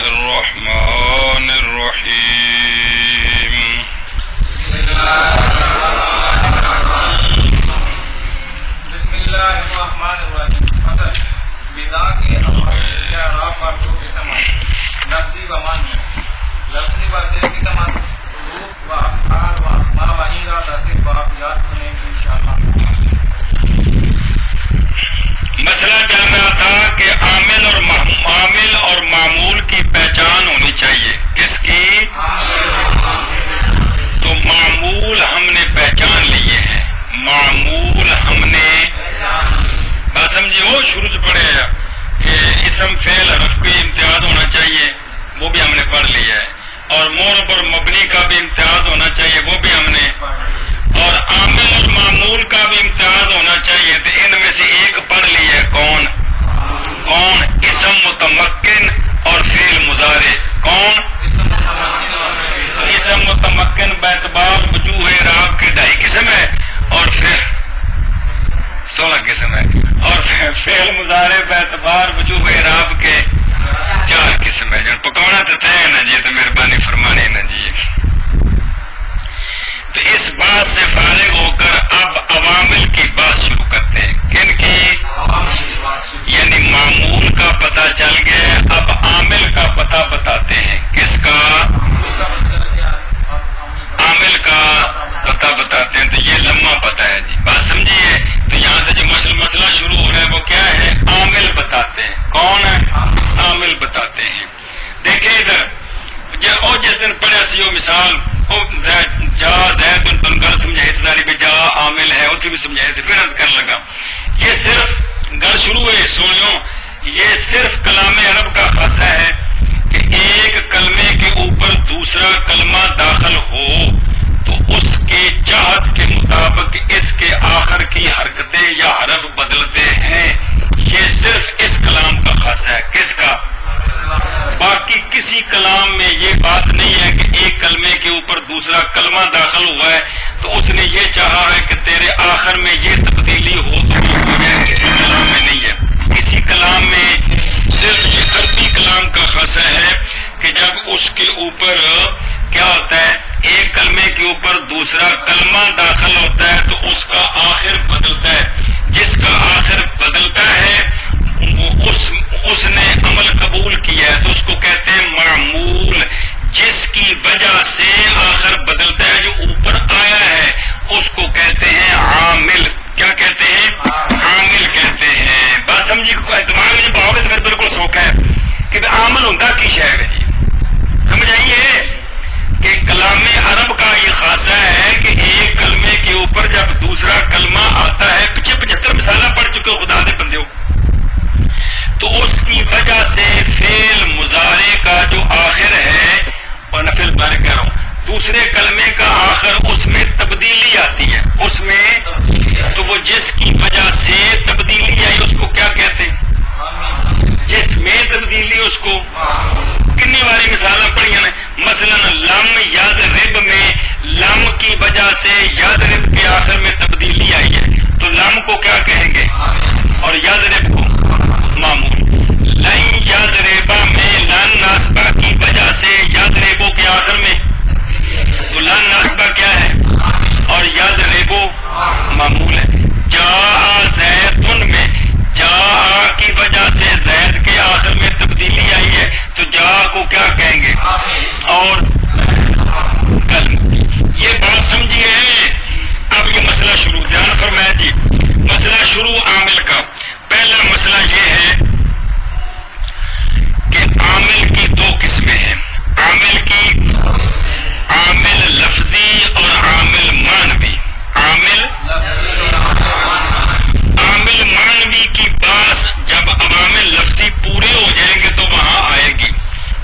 الرحمن الرحيم بسم الله الرحمن الرحيم مثلا بذات اعراب پر جو قسم لفظی و معنی لفظی و سے قسم حروف و افعال و اسماء و غیرہ دسے باب یاد کریں انشاءاللہ. مسئلہ چل رہا تھا کہ عامل اور معمول کی پہچان ہونی چاہیے. کس کی؟ تو معمول ہم نے پہچان لیے ہیں. معمول ہم نے بات سمجھے. وہ شروع سے پڑھے کہ اسم فعل حرف کی امتیاز ہونا چاہیے، وہ بھی ہم نے پڑھ لیا ہے. اور معرب اور مبنی کا بھی امتیاز ہونا چاہیے، وہ بھی ہم نے. اور عامل اور معمول کا بھی امتیاز ہونا چاہیے. تو ان میں سے ایک پڑھ لی ہے. کون؟ اسم متمکن اور فعل مضارع. کون؟ اسم متمکن باعتبار وجوہ اعراب کے 2.5 قسم ہے اور پھر 16 قسم ہے. اور فعل مضارع باعتبار وجوہ اعراب کے 4 قسم ہے. جن پکونا تو طے ہے نا جی، تو مہربانی فرمانی نا جی. تو اس بات سے فارغ ہو کر اب عوامل کی بات شروع کرتے ہیں. کن کی؟ یعنی معمول کا پتہ چل گیا، اب عامل کا پتہ بتاتے ہیں. کس کا؟ عامل کا پتہ بتاتے ہیں. تو یہ لمحہ پتہ ہے جی، بات سمجھیے. تو یہاں سے جو مسئلہ شروع ہو رہا ہے وہ کیا ہے؟ عامل بتاتے ہیں. کون ہے؟ عامل بتاتے ہیں. دیکھیں ادھر، اور جس دن پڑھا سی وہ مثال جا زید تن گل سمجھائے ساری بھی جا عامل ہے، اتنی بھی سمجھائے سے پھر عرض کرنے لگا. یہ صرف گل شروع ہے سنیوں، یہ صرف کلام عرب کا خاصہ ہے کہ ایک کلمے کے اوپر دوسرا کلمہ داخل ہو تو اس کے چاہت کے مطابق اس کے آخر کی حرکتیں یا حرف بدلتے ہیں. یہ صرف اس کلام کا خاصہ ہے. کس کا؟ باقی کسی کلام میں یہ بات نہیں ہے کہ ایک کلمے کے اوپر دوسرا کلمہ داخل ہوا ہے تو اس نے یہ چاہا ہے کہ تیرے آخر میں یہ تبدیلی ہو تو یہ ہو جائے. کسی کلام میں نہیں ہے. کسی کلام میں صرف یہ عربی کلام کا خاصہ ہے کہ جب اس کے اوپر کیا ہوتا ہے، ایک کلمے کے اوپر دوسرا کلمہ داخل ہوتا ہے تو اس کا آخر بدلتا ہے. جس کا آخر بدلتا ہے اس نے عمل قبول کیا ہے تو اس کو کہتے ہیں معمول. جس کی وجہ سے آخر بدلتا ہے، جو اوپر آیا ہے، اس کو کہتے ہیں عامل. کیا کہتے ہیں؟ عامل کہتے ہیں. بات سمجھی؟ دماغ میں جب آؤ گے تو پھر بالکل سوکھا ہے کہ عامل ہوتا کی شاید ہے جی. سمجھ آئیے کہ کلام عرب کا یہ خاصہ ہے کہ ایک کلمے کے اوپر جب دوسرا کلمہ آتا ہے، پیچھے 75 مثالیں پڑھ چکے ہو خدا دے بندے ہو، تو اس کی وجہ سے فعل مضارع کا جو آخر ہے، اور نفل بارے کہہ رہا ہوں، دوسرے کلمے کا آخر اس میں تبدیلی آتی ہے. اس میں تو وہ جس کی وجہ سے تبدیلی آئی اس کو کیا کہتے ہیں؟ جس میں تبدیلی اس کو کنی باری مثالیں پڑھیں نے. مثلا لم یضرب میں لم کی وجہ سے یضرب کے آخر میں تبدیلی آئی ہے تو لم کو کیا کہیں گے اور یضرب کو معمول. لن یضربا میں لن ناسبہ کی وجہ سے یضربو کے آخر میں تو لن ناسبہ کیا ہے اور یضربو معمول ہے. جاء زیدن میں جا کی وجہ سے زید کے آخر میں تبدیلی آئی ہے تو جا کو کیا کہیں گے اور کل. یہ بات سمجھیے. اب یہ مسئلہ شروع، دھیان فرمائے جی. مسئلہ شروع عامل کا. پہلا مسئلہ یہ ہے کہ عامل کی 2 قسمیں ہیں. عامل کی عامل لفظی اور عامل معنوی. عامل معنوی کی بات جب عوامل لفظی پورے ہو جائیں گے تو وہاں آئے گی.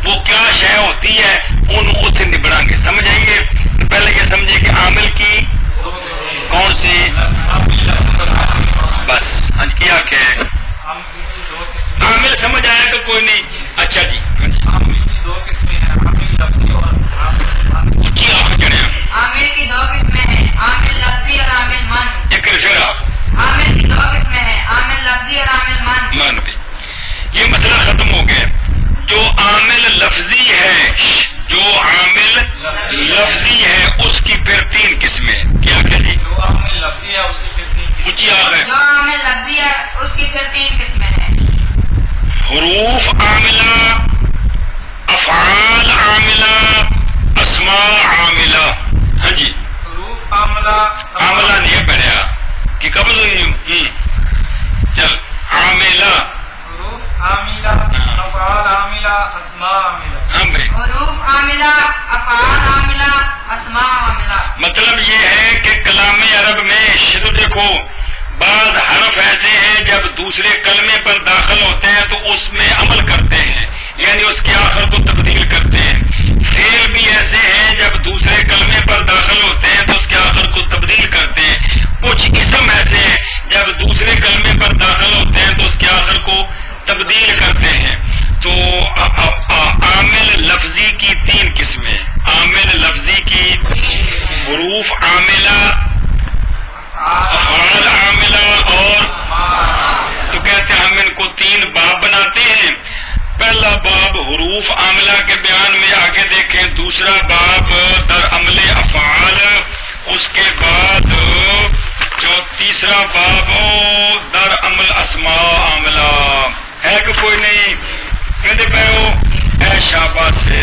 وہ کیا شے ہوتی ہے ان اتنے نبڑیں گے. سمجھ آئیے. پہلے یہ سمجھے کہ عامل کی کون سی بس ہنج کیا کہ عامل سمجھ آیا کہ کوئی نہیں. اچھا جی عامل کی 2 قسمیں ہیں، عامل لفظی اور اچھی آپ جڑے عامل کی 2 قسمیں ہیں، عامل لفظی اور عامل معنوی. ایک پھر آپ عامل کی 2 قسمیں ہیں، عامل لفظی اور عامل معنوی. یہ مسئلہ ختم ہو گیا. جو عامل لفظی حروف عاملہ، افعال عاملہ، اسماء عاملہ. ہاں جی حروف عاملہ عاملہ نہیں پڑھا کہ قبل ہوئی. چل عاملہ. حروف عاملہ، افعال عاملہ، اسماء عاملہ. ہاں بھائی حروف عاملہ، افعال عاملہ، اسماء عاملہ. مطلب یہ ہے کہ کلام عرب میں شروع دیکھو بعض حرف ایسے ہیں جب دوسرے کلمے پر داخل ہوتے ہیں تو اس میں عمل کرتے ہیں، یعنی اس کے آخر کو تبدیل کرتے ہیں. فعل بھی ایسے ہیں جب دوسرے کلمے پر داخل ہوتے ہیں تو اس کے آخر کو تبدیل کرتے ہیں. کچھ اسم ایسے ہیں جب دوسرے کلمے پر داخل ہوتے ہیں تو اس کے آخر کو تبدیل کرتے ہیں. تو عامل لفظی کی 3 قسمیں. عامل لفظی کی حروف عاملہ، افعال عاملہ اور تو کہتے ہیں ہم ان کو 3 باب بناتے ہیں. پہلا باب حروف عاملہ کے بیان میں آگے دیکھیں، دوسرا باب در عمل افعال، اس کے بعد جو تیسرا باب در عمل اسماء عاملہ. ہے کہ کوئی نہیں؟ کہتے پہ ہو اے شاباش سے.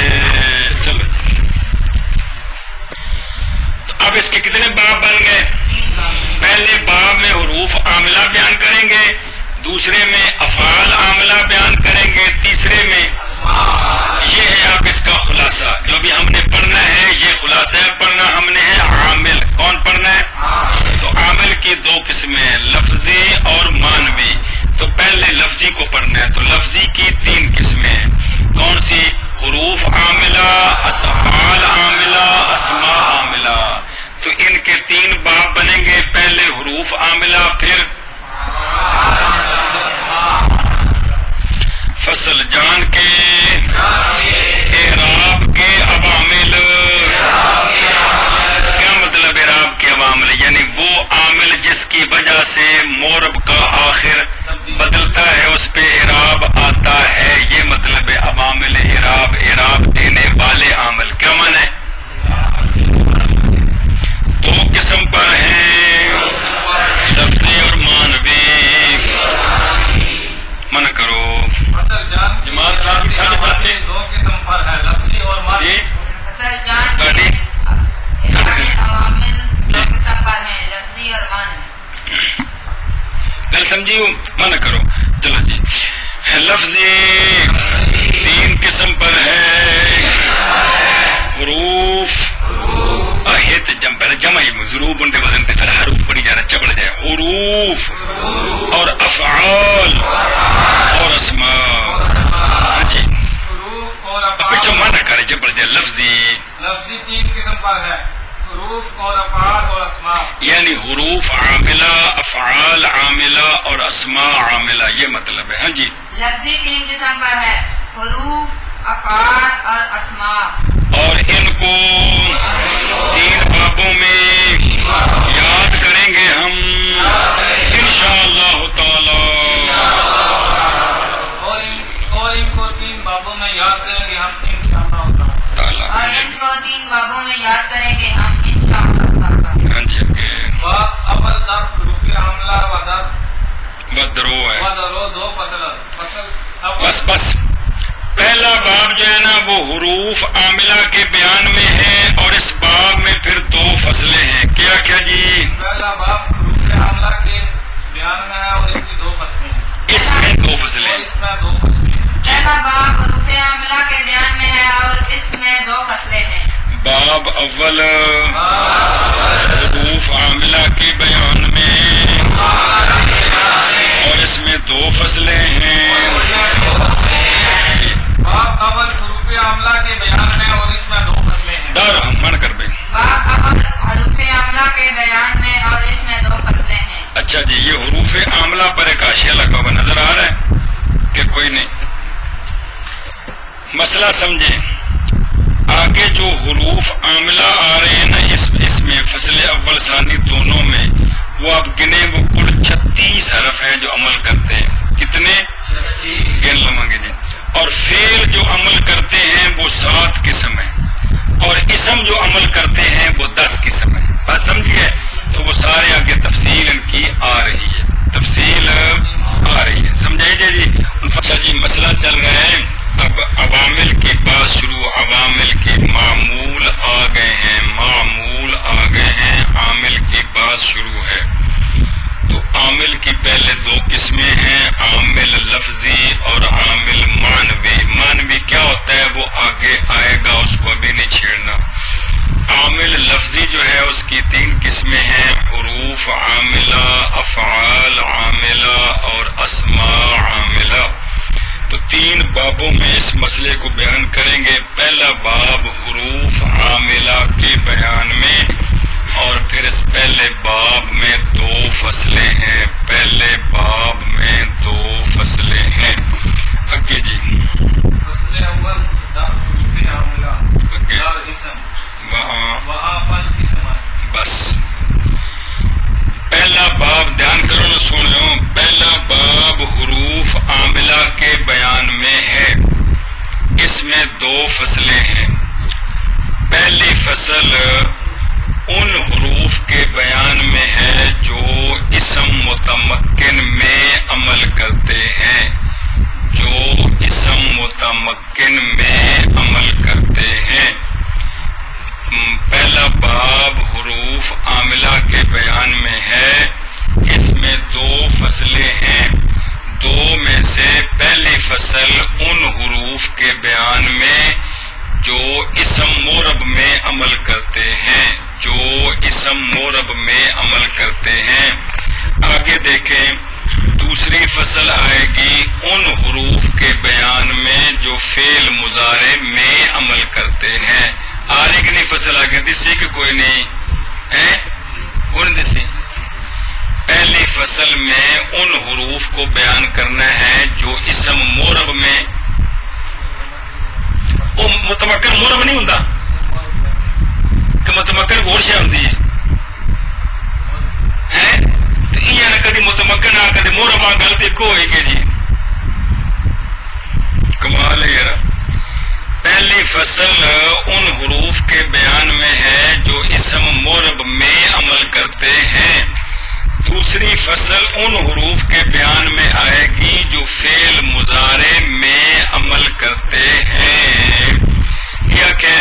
چلو تو اب اس کے کتنے باب بن گئے؟ پہلے باب میں حروف عاملہ بیان کریں گے، دوسرے میں افعال عاملہ بیان کریں گے، تیسرے میں یہ ہے آپ اس کا خلاصہ. جو بھی ہم نے پڑھنا ہے یہ خلاصہ ہے پڑھنا ہم نے ہے عامل. کون پڑھنا ہے؟ تو عامل کی 2 قسمیں ہیں، لفظی اور مانوی. تو پہلے لفظی کو پڑھنا ہے. تو لفظی کی 3 قسمیں ہیں. کون سی؟ حروف عاملہ، افعال عاملہ، اسماء عاملہ. تو ان کے 3 باب بنیں گے، پہلے حروف عاملہ، پھر فصل جان کے اعراب کے عوامل. کیا مطلب اعراب کے عوامل؟ یعنی وہ عامل جس کی وجہ سے مورب کا آخر بدلتا ہے اس پہ اعراب آتا ہے. یہ مطلب ہے عوامل اعراب، اعراب دینے والے عامل. کیا معنی ہے؟ 2 قسم پر ہیں، لفظی اور مانوی. من کرو جمال صاحب کی ساتھ باتیں 2 قسم پر ہے، لفظی اور مانوی. اصل جان کے عوامل 2 قسم پر ہیں، لفظی اور مانوی. گل سمجھیو؟ من کرو. چلو جی لفظی 3 قسم پر ہے، حروف اہت جمع ہی ضروب ان کے وزن پہ پھر حروف پڑی جا رہا چبڑ جائے. حروف اور افعال اور اسماء. ہاں جی حروف اور پیچھو افعال. منع کرے چبڑ جائے. لفظی لفظی 3 قسم پر ہے، حروف اور افعال اور اسماء. یعنی حروف عاملہ، افعال عاملہ اور اسماء عاملہ. یہ مطلب ہے. ہاں جی لفظی 3 قسم پر ہے، حروف، افعال اور اسماء. اور ان کو 3 بابوں میں یاد کریں گے ہم انشاءاللہ تعالی. اور ان کو 3 بابوں میں یاد کریں گے ہم انشاءاللہ تعالی. اور ان کو 3 بابوں میں یاد کریں گے ہم انشاءاللہ تعالی. ہاں جی باب اول در حروف عاملہ و در بدرو ہے. ودرو 2 فصل اول. بس پہلا باب جو ہے نا وہ حروف عاملہ کے بیان میں ہے اور اس باب میں پھر 2 فصلیں ہیں. کیا جی؟ پہلا باب حروف عاملہ کے بیان میں ہے اور اس کی 2 فصلیں ہیں. اس میں 2 فصلیں. اور اس میں 2 فصلیں ہیں. پہلا باب حروف عاملہ کے بیان میں ہے اور اس میں 2 فصلیں ہیں. باب اول حروف عاملہ کے بیان میں اور اس میں 2 فصلیں ہیں. باب اول حروف عاملہ کے بیان میں اور اس میں 2 فصلیں ہیں. دار ہم من کر بھائی. باب اول حروف عاملہ کے بیان میں اور اس میں 2 فصلیں ہیں. اچھا جی یہ حروف عاملہ پر ایک حاشیہ لگا ہوا نظر آ رہا ہے کہ کوئی نہیں؟ مسئلہ سمجھیں. آگے جو حروف عاملہ آ رہے ہیں نا اس میں فصل اول ثانی دونوں میں وہ آپ گنے وہ کل 36 حرف ہیں جو عمل کرتے ہیں. کتنے؟ گن لیں گے جی. اور فعل جو عمل کرتے ہیں وہ 7 قسم ہیں اور اسم جو عمل کرتے ہیں وہ 10 قسم ہیں. بات سمجھیے؟ تو وہ سارے آگے تفصیل ان کی آ رہی ہے. تفصیل آ رہی ہے. سمجھائی جی. اچھا جی مسئلہ چل رہا ہے. اب عوامل کی بات شروع. عوامل کے معمول آ گئے ہیں. معمول آ گئے ہیں. عامل کی بات شروع ہے. تو عامل کی پہلے دو قسمیں ہیں. عامل لفظی اور عامل معنوی. معنوی کیا ہوتا ہے وہ آگے آئے گا, اس کو ابھی نہیں چھیڑنا. عامل لفظی جو ہے اس کی تین قسمیں ہیں. حروف عاملہ, افعال عاملہ اور اسماء عاملہ. تو تین بابوں میں اس مسئلے کو بیان کریں گے. پہلا باب حروف عاملہ کے بیان میں, اور پھر اس پہلے باب میں دو فصلیں ہیں. پہلے باب میں دو فصلیں ہیں. آگے جی. فصل اول دار حروف عاملہ دار اسم وہاں فن اسم بس. پہلا باب دھیان کرو نہ سنو. پہلا باب حروف عاملہ کے بیان میں ہے. اس میں دو فصلیں ہیں. پہلی فصل ان حروف کے بیان میں ہے جو اسم متمکن میں عمل کرتے ہیں. جو اسم متمکن میں عمل کرتے ہیں. پہلا باب حروف عاملہ کے بیان میں ہے. اس میں دو فصلیں ہیں. دو میں سے پہلی فصل ان حروف کے بیان میں جو اسم مورب میں عمل کرتے ہیں. جو اسم مورب میں عمل کرتے ہیں. آگے دیکھیں دوسری فصل آئے گی ان حروف کے بیان میں جو فعل مضارع میں عمل کرتے ہیں. آ رہی کہ نہیں فصل آگے دسی کہ کوئی نہیں ہے کون دسی. پہلی فصل میں ان حروف کو بیان کرنا ہے جو اسم مورب میں وہ متمکن مورب نہیں ہوتا کہ متمکن غور سے ہوتی ہے. تو یہ نہ کدی متمکن آ کدی مورب آ غلطی کو ہوئی کہ جی کمال ہے یار. پہلی فصل ان حروف کے بیان میں ہے جو اسم مورب میں عمل کرتے ہیں. دوسری فصل ان حروف کے بیان میں آئے گی جو فعل مضارع میں عمل کرتے ہیں. کیا کہ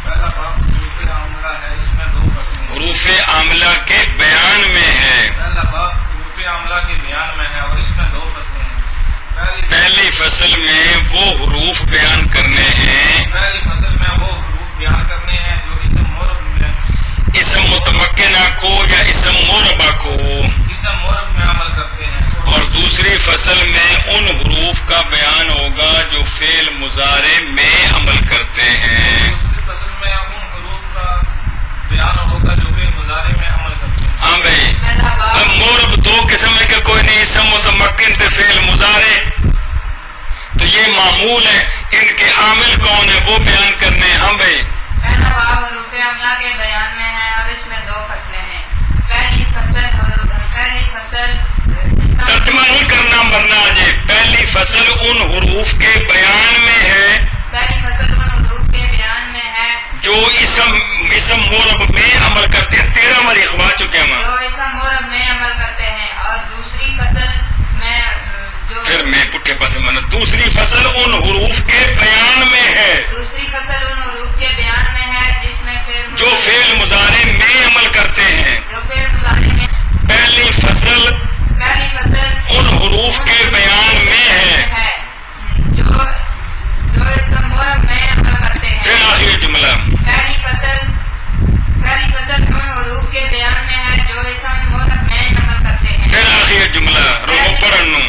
پہلا باب حروف عاملہ ہے. اس میں دو فصلیں ہیں. حروف عاملہ کے بیان میں ہے. پہلا باب حروف عاملہ کے بیان میں ہے اور اس میں دو فصلیں ہیں. پہلی فصل میں وہ حروف بیان کرنے ہیں. پہلی فصل میں وہ حروف بیان کرنے ہیں جو اسم مورب میں اسم متمکنہ کو یا اسم موربہ کو. اسم مورب میں عمل کرتے ہیں. اور دوسری فصل میں ان حروف کا بیان ہوگا جو فعل مضارع میں عمل کرتے ہیں. دوسری فصل میں ان حروف کا بیان ہوگا جو فعل مضارع میں عمل کرتے ہیں. ہاں بھائی. اب مورب دو قسم ہے کہ کوئی نہیں اسم متمکن تے فعل مضارع. تو یہ معمول ہے. ان کے عامل کون ہیں وہ بیان کرنے ہیں. ہاں بھائی. پہلا باب حروف عاملہ کے بیان میں ہے اور اس میں دو فصلیں ہیں. پہلی فصل ترجمہ نہیں کرنا مرنا جی. پہلی فصل ان حروف کے بیان میں ہے. پہلی فصل ان حروف کے بیان میں ہے جو اسم مورب میں عمل کرتے ہیں. 13 مری اخبار چکے ہیں. جو اسم مورب میں عمل کرتے ہیں. اور دوسری فصل میں جو پھر میں پٹھے پاس مانا دوسری فصل ان حروف کے بیان میں ہے. دوسری فصل ان حروف کے بیان میں ہے جس میں جو فعل مضارع میں عمل کرتے ہیں. جو فعل مضارع میں. پہلی فصل ان حروف کے بیان میں ہے جو اسم مورب میں عمل کرتے ہیں. پھر آخری جملہ پہلی فصل ان حروف کے بیان میں ہے جو اسم مورب میں عمل کرتے ہیں. پھر آخری جملہ روکو پڑھنو.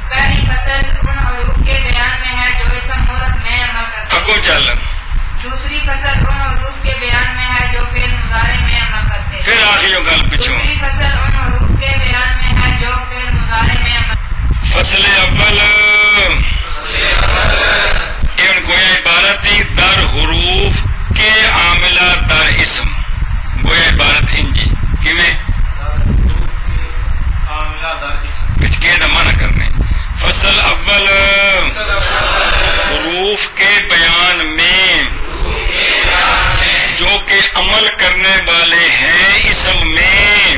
پہلی فصل ان حروف کے بیان میں ہے جو اسم مورب میں عمل کرتے ہیں. اگو چل. دوسری فصل ان حروف کے بیان میں ہے جو فعل مضارع میں عمل کرتے ہیں. پھر آخری گل پچھو. دوسری فصل ان حروف کے بیان میں ہے جو فعل مضارع میں عمل. فصل اول ان گویا عبارت ہی در حروف کے عاملہ در اسم. گویا عبارت انجی کیویں عاملہ در اسم کچھ کے دا معنی کرنے. فصل اول حروف کے بیان میں جو کہ عمل کرنے والے ہیں اسم میں.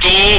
2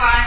5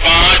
5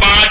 5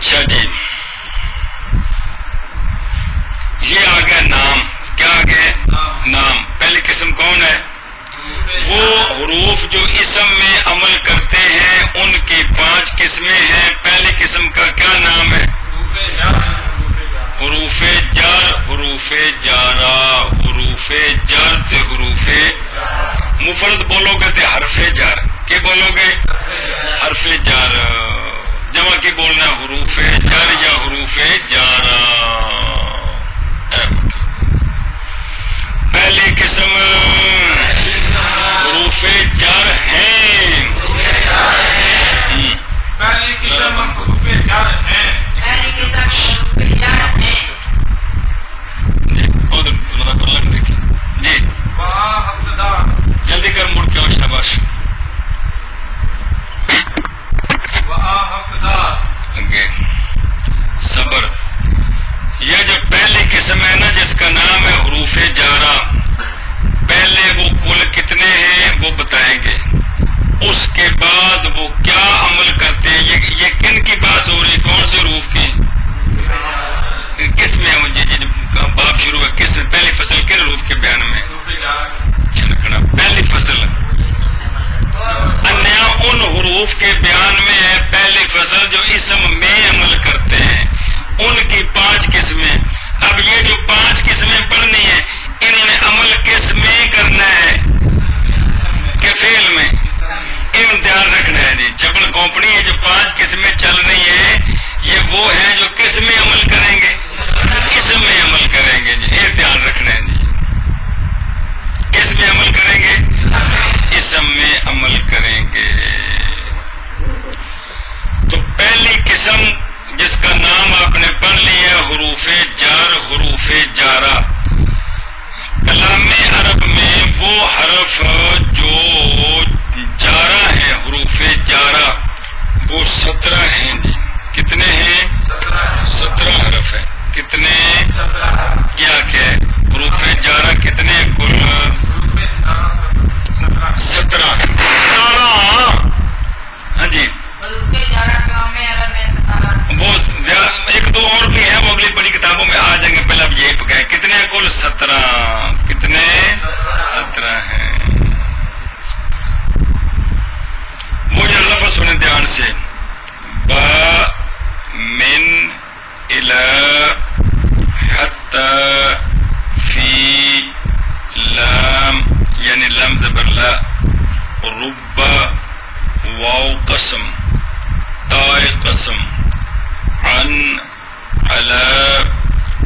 اچھا جی، یہ آ گیا نام. کیا آ گئے؟ نام. پہلی قسم کون ہے؟ وہ حروف جو اسم میں عمل کرتے ہیں ان کی 5 قسمیں ہیں. پہلی قسم کا کیا نام ہے؟ حروف جر. حروف جارا. حروف جر تے حروف مفرد بولو گے تے حرف جر. کیا بولو گے؟ حرف جر. جمع کی بولنا حروف جر یا حروف جارا. پہلی قسم حروف جر ہیں. پہلی قسم حروف جر ہیں. پہلی قسم حروف جر ہیں. جی ادھر لگ دیکھیے جی. جلدی کر مڑ کے آؤ. شاباش. آگے صبر. یہ جو پہلی قسم ہے نا جس کا نام ہے حروف جارا، پہلے وہ کل کتنے ہیں وہ بتائیں گے. اس کے بعد وہ کیا عمل کرتے ہیں. یہ کن کی بات ہو رہی؟ کون سے حروف کی؟ کس میں جب باب شروع ہے کس میں؟ پہلی فصل کن حروف کے بیان میں؟ چھنکنا. پہلی فصل انیا ان حروف کے بیان میں ہے. پہلی فصل جو اسم میں عمل کرتے ہیں ان کی 5 قسمیں. اب یہ جو 5 قسمیں پڑھنی ہیں انہوں نے عمل کس میں کرنا ہے کہ فعل میں؟ امتحان رکھنا ہے جی. چپل کھونپنی ہے. جو 5 قسمیں چل رہی ہیں یہ وہ ہیں جو کس میں عمل کریں گے؟ اسم میں عمل کریں گے جی. یہ دھیان رکھنا ہے جی. کس میں عمل کریں گے؟ اسم میں عمل کریں گے. تو پہلی قسم جس کا نام آپ نے پڑھ لیا ہے حروف جار. حروف جارا کلام عرب میں وہ حرف جو جارا ہے، حروف جارا وہ 17 ہیں جی. کتنے ہیں؟ 17 حرف ہیں. کتنے؟ کیا ہے حروف جارا کتنے؟ کل 17. ہاں جی. حروف جارا کلام عرب میں 17. وہ ایک دو اور بھی ہیں وہ اگلی بڑی کتابوں میں آ جائیں گے. پہلے اب یہی پکائیں کتنے کل 17. کتنے؟ 17 ہیں. وہ جو لفظ سنیں دھیان سے. با من الى حتی فی لام یعنی لام زبر لا. رب واو قسم تائے قسم عن علا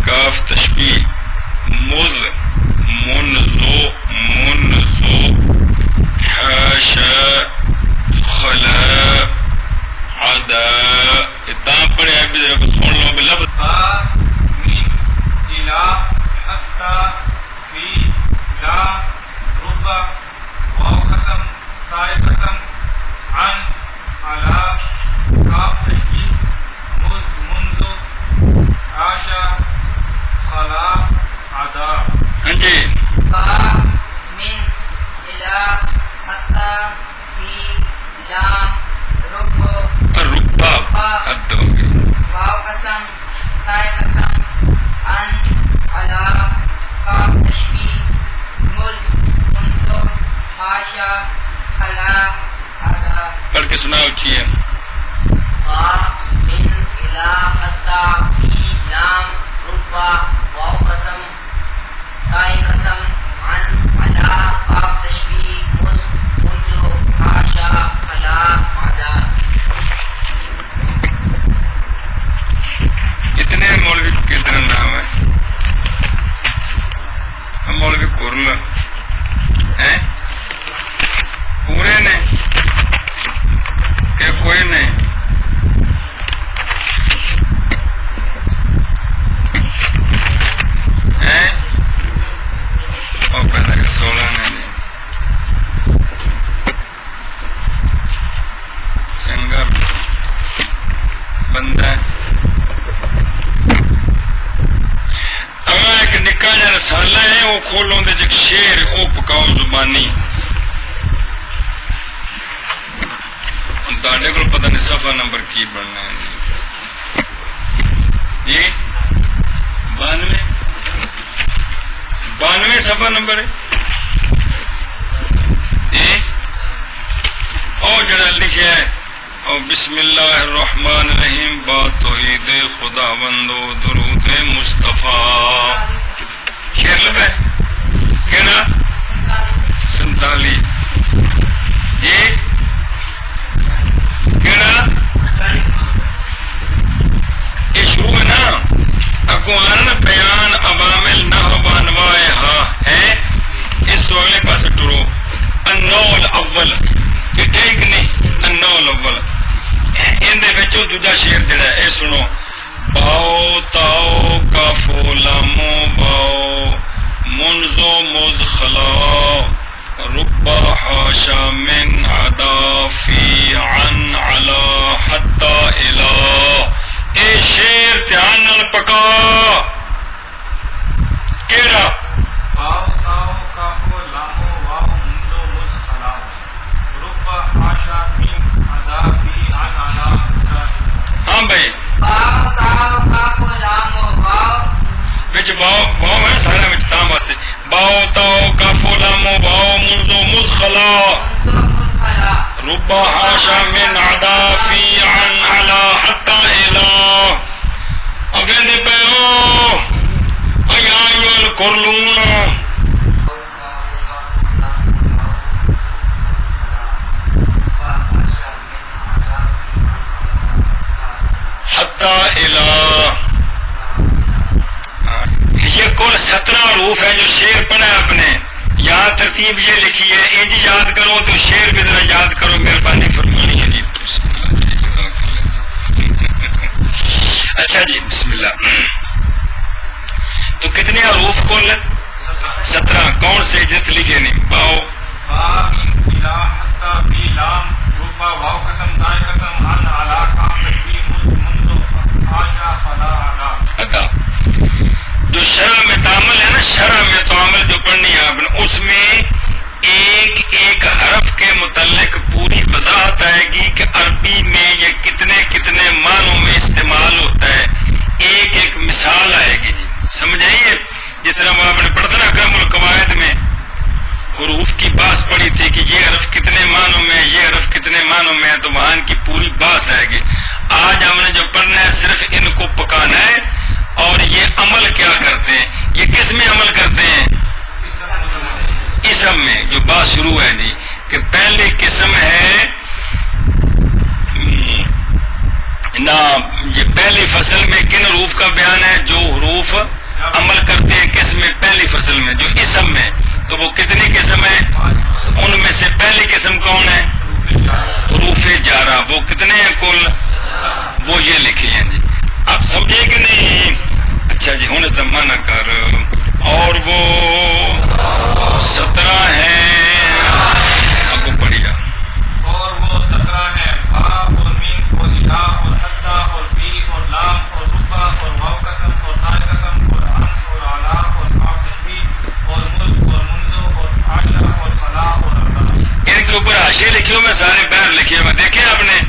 کاف تشبیہ مذ منذ منذ حاشا خلا عدا. اتنا پڑھے ہیں بھی ذرا سن لو بلفظ. من الى حتى في لام رب واو قسم تاء قسم عن على کاف تشبیہ منذ عاشا خلا عدا. ہاں جی. با من الى حتی فی لام رب ربا حد ہو گئی. واو قسم تائے قسم ان علا کاف تشبیہ مذ منذ حاشا خلا عدا. پڑھ کے سناؤ چاہیے. با من الى حتی فی لام رب واو قسم تائے قسم عن علا کاف تشبیہ مذ منذ حاشا خلا عدا. اتنے مولوی کتنا نام ہے؟ مولوی کرل ہیں پورے نے کہ کوئی نہیں؟ ہیں اور پہلے 16 نے نہیں. چنگا بندہ ہے. اگر ایک نکا جا رسالہ ہے وہ کھولوں دے جک شیر او پکاؤ زبانی. تاڑے کو پتہ نہیں صفحہ نمبر کی بننا ہے. جی 92 صفحہ نمبر ہے جی. اور جڑا لکھا ہے اور بسم اللہ الرحمن الرحیم با توحید خدا بندو درود مصطفیٰ شیر لبے کہنا 47 یہ کہنا یہ شروع ہے نا اقوان بیان عوامل نحو انواع ہے. اس تو اگلے پاس ٹرو النوع الاول یہ ٹھیک نہیں النوع الاول اندے وچوں دوجا شعر جڑا ہے اے سنو. باؤ تاؤ کافو لامو باؤ منزو مدخلا ربا حاشا من عدا فی عن علا حتی الہ. اے شیر دھیان نال پکا کیڑا واو تاو کافو لامو واو منزو مزخلا ربا حاشا من عدا فی عن علا. ہاں بھائی باؤ تاؤ کافو لامو واؤ وچ واو ہے سارا وچ تاں واسطے باؤ تاؤ کافو لامو واو منزو مدخلا منصور مدخلا ربا حاشا من عدا فی عن علا حتی الہ. اگے دے پیو یا القرلون حتی الہ. یہ کل 17 حروف ہے جو شعر پڑھا ہے آپ نے. یہاں ترتیب یہ لکھی ہے انج یاد کرو تو شعر بھی ذرا یاد کرو مہربانی فرمانی ہے جی. اچھا جی بسم اللہ. تو کتنے حروف کل 17 کون سے جت لکھے نہیں باؤ با من الہ حتی فی لام ربا واو قسم دائے قسم عن علا کام تشبیح منزو حاشا فلا علا. ادا جو شرح میں تعامل ہے نا شرح میں تعامل جو پڑھنی ہے آپ نے اس میں ایک ایک حرف کے متعلق پوری وضاحت آئے گی کہ عربی میں یہ کتنے کتنے معنوں میں استعمال ہوتا ہے. ایک ایک مثال آئے گی جی سمجھ آئیے. جس طرح وہ آپ نے پڑھا تھا نا اکرم القواعد میں حروف کی باس پڑھی تھی کہ یہ حرف کتنے معنوں میں یہ حرف کتنے معنوں میں ہے تو وہاں کی پوری باس آئے گی. آج ہم نے جو پڑھنا ہے صرف ان کو پکانا ہے. اور یہ عمل کیا کرتے ہیں یہ کس میں عمل کرتے ہیں اسم میں. جو بات شروع ہے جی کہ پہلی قسم ہے نا یہ پہلی فصل میں کن حروف کا بیان ہے جو حروف عمل کرتے ہیں کس میں پہلی فصل میں جو اسم میں. تو وہ کتنی قسم ہے تو ان میں سے پہلی قسم کون ہے حروف جارہ. وہ کتنے ہیں کل وہ یہ لکھے ہیں جی. آپ سمجھے کہ نہیں. اچھا جی ہوں اس مانا کر اور وہ 17 ہیں آپ کو پڑھیا. اور وہ 17 ہیں با اور مین اور الہ اور حتی اور فی اور لام اور ربا اور واو قسم اور دائے قسم اور عن اور علا اور کاف تشبیہ اور ملک اور منزو اور حاشا اور فلا اور علا. ان کے اوپر حاشیے لکھے ہوئے سارے پیر لکھے ہوئے دیکھیں آپ نے.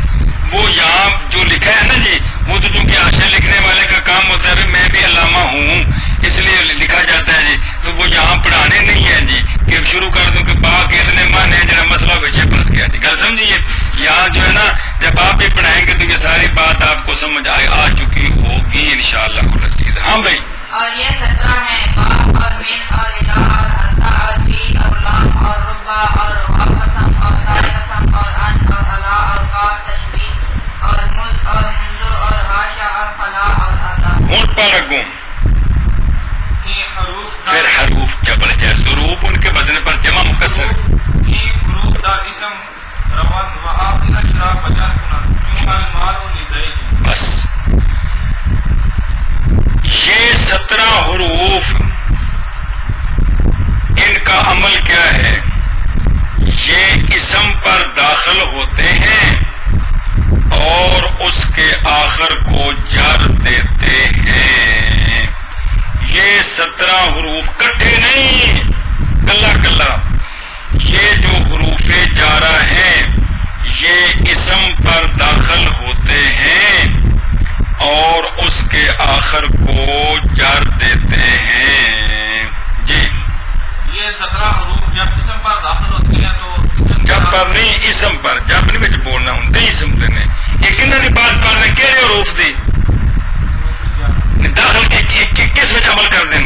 وہ یہاں جو لکھا ہے نا جی وہ تو چونکہ حاشیہ لکھنے والے کا کام ہوتا ہے. میں بھی علامہ ہوں اس لیے لکھا جاتا ہے جی. تو وہ یہاں پڑھانے نہیں ہیں جی کہ شروع کر دوں کہ با کے اتنے معنی ہیں جڑا مسئلہ پیچھے پھنس گیا جی. گل سمجھیے یہاں جو ہے نا جب آپ بھی پڑھائیں گے تو یہ ساری بات آپ کو سمجھ آ چکی ہوگی انشاءاللہ العزیز. ہاں بھائی اور یہ 17 ہیں با اور من اور الہ اور حتی اور فی اور لام اور ربا اور واو قسم اور دائے قسم اور عن اور علا اور کاف تشبیہ اور مز اور منزو اور حاشا اور فلا اور علا. ہوں پڑھ گوں یہ حروف پھر حروف جبر ہے ضروب ان کے وزن پر جمع مکسر. یہ حروف دا اسم روان وحاق اشراف بجان کنا کیوں المال لزیدی. بس یہ 17 حروف ان کا عمل کیا ہے یہ اسم پر داخل ہوتے ہیں اور اس کے آخر کو جر دیتے ہیں. یہ 17 حروف کٹھے نہیں کلا کلا. یہ جو حروف جارہ ہیں یہ اسم پر داخل ہوتے ہیں اور اس کے آخر کو جر دیتے ہیں. جی یہ 17 حروف جب اسم پر داخل ہوتے ہیں تو جب پر نہیں اسم پر جب نہیں بچ بولنا ہوں اسم دینے یہ کنہ دی بات پڑھنے کہڑے حروف دی داخل کس میں عمل کر دیں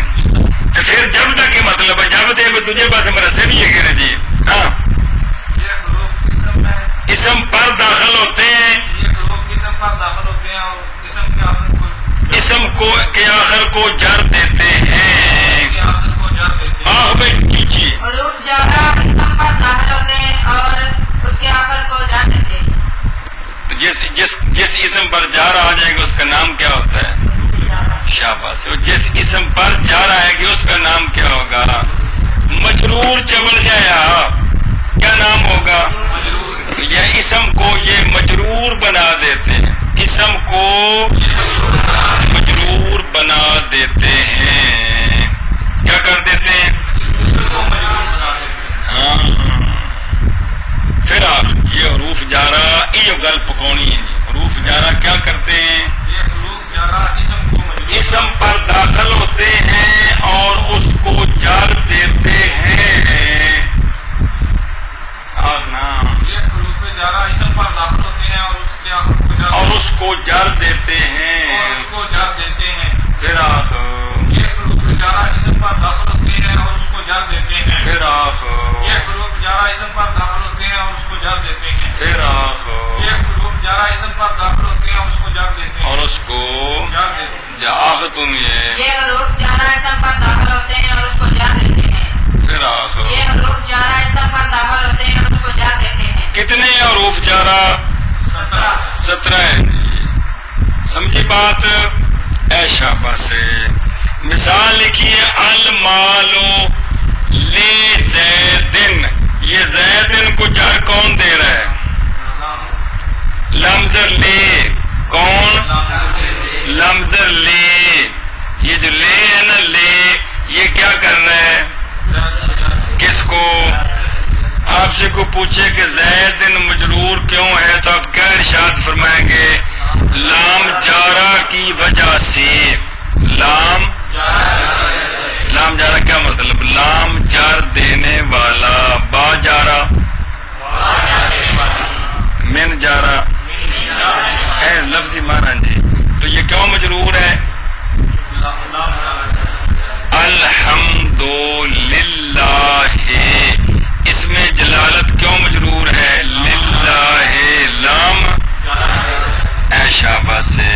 تو پھر جب تک یہ مطلب ہے جب تک تجھے پاس میرا سے نہیں ہے جی. ہاں یہ حروف اسم ہے اسم پر داخل ہوتے ہیں یہ حروف اسم پر داخل ہوتے ہیں اور اسم کے آخر کو اسم کو کے آخر کو جر دیتے ہیں. کے آخر کو جر دیتے ہیں. آہ بھائی کیجیے حروف جارہ اسم پر داخل ہوتے ہیں اور اس کے آخر کو جر دیتے ہیں. تو جس اسم پر جار آ جائے گا اس کا نام کیا ہوتا ہے؟ شاباش. جس اسم پر جار آئے گی اس کا نام کیا ہوگا؟ مجرور. چبل جایا کیا نام ہوگا؟ تو یہ اسم کو یہ مجرور بنا دیتے ہیں اسم کو مجرور بنا دیتے ہیں. کیا کر دیتے ہیں؟ ہاں پھر آپ یہ حروف جارہ یہ گل پکونی ہے. حروف جارہ کیا کرتے ہیں؟ یہ حروف جارہ اسم کو مجرور اسم پر داخل ہوتے ہیں اور اس کو جر دیتے ہیں. اور نا یہ حروف جارہ اسم پر داخل ہوتے ہیں اور اس کے آخر کو جر اور اس کو جر دیتے اور ہیں. اس کو جر دیتے ہیں. پھر آپ یہ حروف جارہ اسم پر داخل ہوتے ہیں اور اس کو جر دیتے ہیں. پھر آپ یہ حروف جارہ اسم پر داخل ہوتے ہیں اور اس کو جر دیتے ہیں. پھر آپ یہ حروف جارہ اسم پر داخل ہوتے ہیں اور اس کو جر دیتے ہیں. اور اس کو جر دیتے ہیں. آخ تم یہ حروف جارہ اسم پر داخل ہوتے ہیں اور اس کو جر دیتے ہیں. پھر آخ یہ حروف جارہ اسم پر داخل ہوتے ہیں اور اس کو جر دیتے ہیں. کتنے حروف جارہ؟ 17 ہے. سمجھی بات؟ اے شاباش سے مثال لکھیے المالو لے زیدن. یہ زیدن کو جر کون دے رہا ہے؟ لمزر لے. کون؟ لمزر لے. یہ جو لے ہے نا لے یہ کیا کر رہا ہے؟ کس کو؟ آپ سے کو پوچھے کہ زیدن مجرور کیوں ہے تو آپ کیا ارشاد فرمائیں گے؟ لام جارہ کی وجہ سے. لام جارہ کیا مطلب؟ لام جار دینے والا. با جارہ من جارہ اے لفظی معنی جی. تو یہ کیوں مجرور ہے؟ الحمدللہ. اس میں جلالت کیوں مجرور ہے؟ للہ. لام اے شاباش سے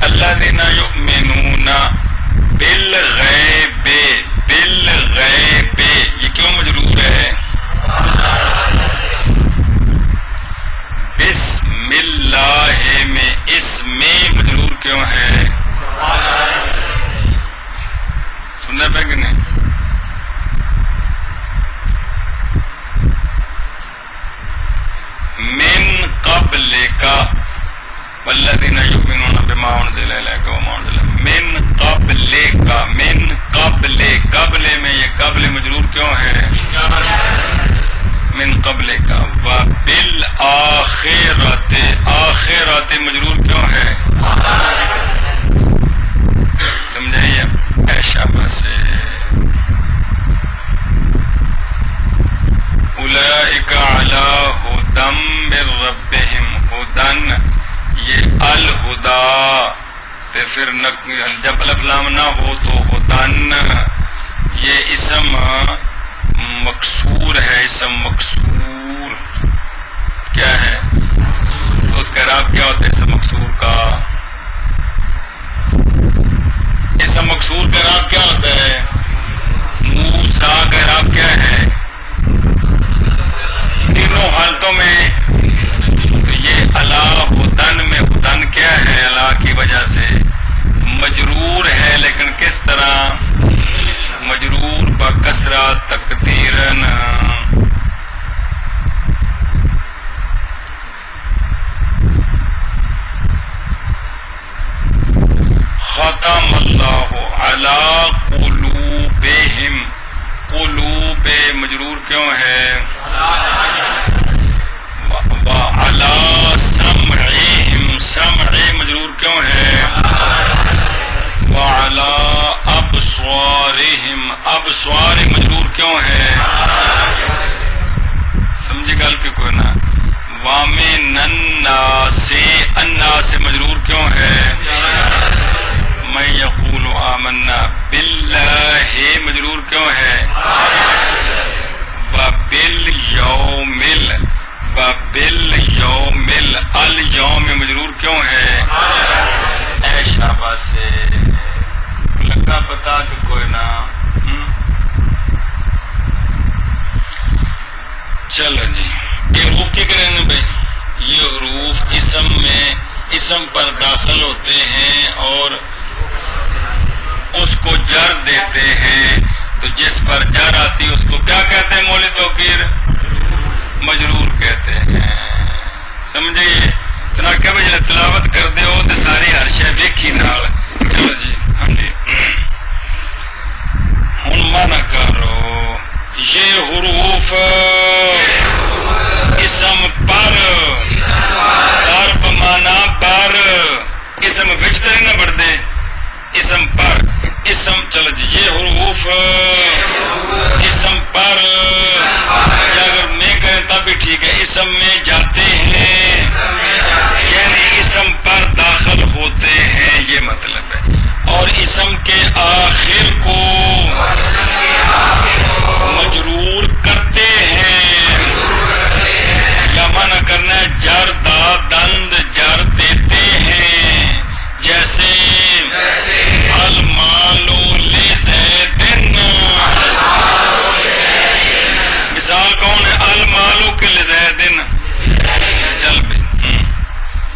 الذین یؤمنون بالغیب. بالغیب یہ کیوں مجرور ہے؟ بسم اللہ میں اس میں مجرور کیوں ہے؟ سننا پہ کہ نہیں؟ من قبل کا والذین یؤمنون بما انزل الیک وما انزل من قبل کا. من قبل قبل میں یہ قبل مجرور کیوں ہے؟ من قبل کا. وبالآخرۃ آخرۃ مجرور کیوں ہے؟ سمجھائیے اے شاباش سے. اولئک علی ھدی من ربہم. ھدی یہ الہدا تے پھر جب الف لام نہ ہو تو ھدن. یہ اسم مکسور ہے. اسم مکسور کیا ہے؟ تو اس کا اعراب کیا ہوتا ہے اسم مکسور کا؟ اسم مکسور کا اعراب کیا ہوتا ہے؟ موسیٰ کا اعراب کیا ہے؟ تینوں حالتوں میں. تو یہ اللہ ہدن میں ہدن کیا ہے؟ اللہ کی وجہ سے مجرور ہے. لیکن کس طرح مجرور بکسرہ تقدیرن. ختم اللہ علی آمنا باللہ مجرور کیوں ہے؟ وبالیوم الیوم مجرور کیوں ہے؟ اے شاباش سے لگا پتا کہ کوئی نہ چلو جی یہ حروف کی کریں گے بھائی یہ حروف اسم پر داخل ہوتے ہیں اور اس کو جر دیتے ہیں تو جس پر جر آتی ہے اس کو کیا کہتے ہیں مولی توقیر مجرور کہتے ہیں سمجھے اتنا کہ جب تلاوت کرتے ہو تو ساری ہر شے ویکھی نال چلو جی ہاں جی ہن مانا کرو یہ حروف اسم پر ضرب مانا پر اسم بچتے نہ بڑھتے اسم پر اسم چلو جی یہ حروف اسم پر یا اگر میں کہیں تب بھی ٹھیک ہے اسم میں جاتے ہیں یعنی اسم پر داخل ہوتے ہیں یہ مطلب ہے اور اسم کے آخر کو مجرور کرتے ہیں یا منع کرنا ہے جر دا دند جر دیتے ہیں جیسے المالو لزیدن مثال کون ہے المالو کے لزیدن چل بھی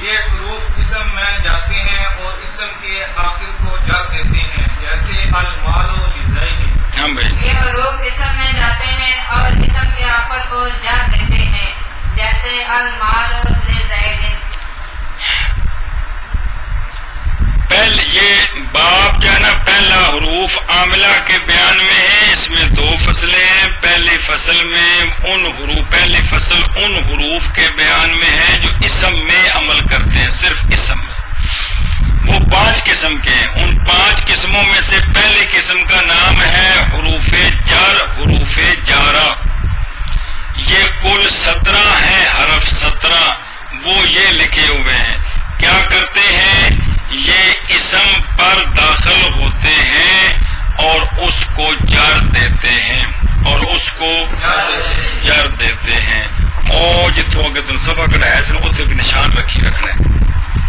یہ حروف اسم میں جاتے ہیں اور اسم کے آخر کو جر دیتے ہیں جیسے المال و لزید ہاں بھائی یہ حروف اسم میں جاتے ہیں اور اسم کے آخر کو جر دیتے ہیں جیسے المال لزید پہلے یہ باب جو ہے نا پہلا حروف عاملہ کے بیان میں ہے اس میں دو فصلیں ہیں پہلی فصل ان حروف کے بیان میں ہے جو اسم میں عمل کرتے ہیں صرف اسم میں وہ 5 قسم کے ہیں ان 5 قسموں میں سے پہلی قسم کا نام ہے حروف جر حروف جارہ یہ کل 17 ہیں حرف 17 وہ یہ لکھے ہوئے ہیں کیا کرتے ہیں یہ اسم پر داخل ہوتے ہیں اور اس کو جر دیتے ہیں اور جتوں اگر تم صفحہ کٹایا سن اتنے بھی نشان رکھنا ہے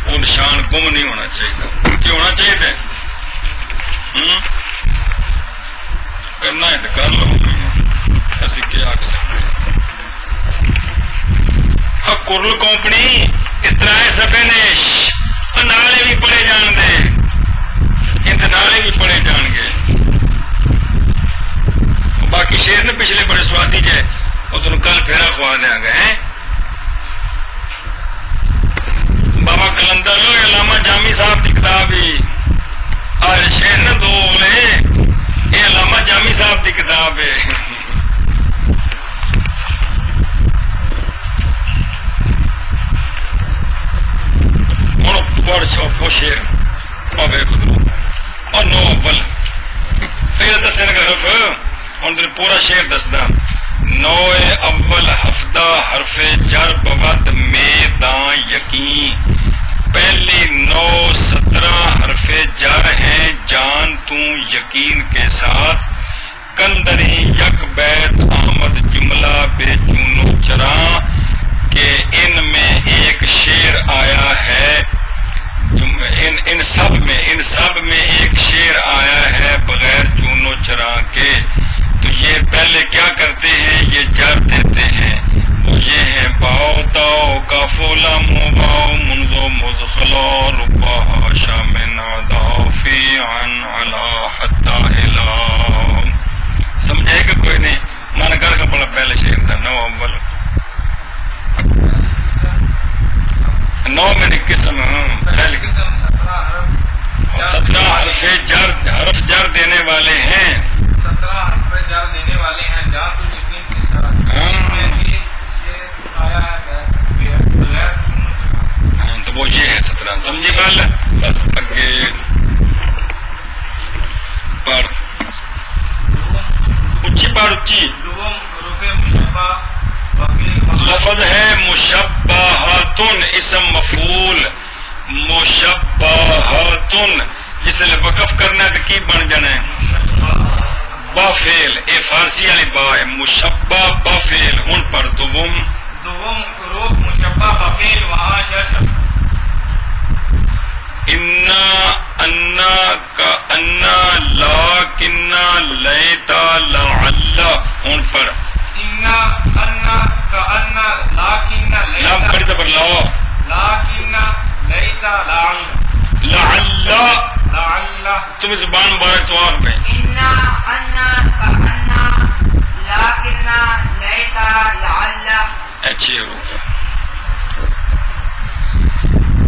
وہ نشان گم نہیں ہونا چاہیے کیا ہونا چاہیے کرنا ہے تو کر لو ایسے کیا آکھ سکتے اب کرل کمپنی اتنا صفحے نے نالے بھی پڑھے جان دے نالے بھی پڑھے جان گے باقی شیر نے پچھلے بڑے سوادی جائے وہ تم کل پھیرا خوا دیا گئے بابا کلندر علامہ جامی صاحب کی کتاب ہی آج شیر نے 2 اگلے یہ علامہ جامی صاحب کی کتاب ہے وہ شیر اور نو اول پھر دسے لگا حرف اور پورا شیر دسدا نو اول ہفتہ حرف جر بوت میدان یقین پہلی 9 17 حرف جر ہیں جان تو یقین کے ساتھ کندری یک بیت آمد جملہ بے چونو چراں کہ ان میں ایک شیر آیا ہے ان سب میں ایک شیر آیا ہے بغیر چونو چراں کے تو یہ پہلے کیا کرتے ہیں یہ جر دیتے ہیں وہ یہ ہیں باؤ تاؤ کافو لامو باؤ منزو مزخلا ربا شام نادا فی عن علا حتی علا سمجھے کہ کوئی نہیں من کر کا پڑا پہلے شیر تھا 9 اول 9 میں قسم پہلی قسم 17 حرف جر دینے والے ہیں 17 حرف جر دینے والے ہیں جا تو یقین کے ساتھ میں یہ آیا ہے بغیر تو وہ یہ ہے 17 سمجھی بال بس اگے پڑھ اچھی پڑھ اچھی لفظ ہے مشبہاتن اسم مفعول مشبہاتن جس نے وقف کرنا ہے تو کی بن جانا ہے با فعل، اے فارسی والی با ہے، مشبہ با فعل، ان پر دوم حروف مشبہ بفعل وہاں شرط انا انا کا انا لاکنا لیتا لعل، ان پر انا انا کانا لاکن لام کھڑی زبر لا لاکن لیتا لعل لعل، لعل تم زبان مبارک تو آگ میں إنا أنا كأنا لكننا ليت لعل. اچھے حروف.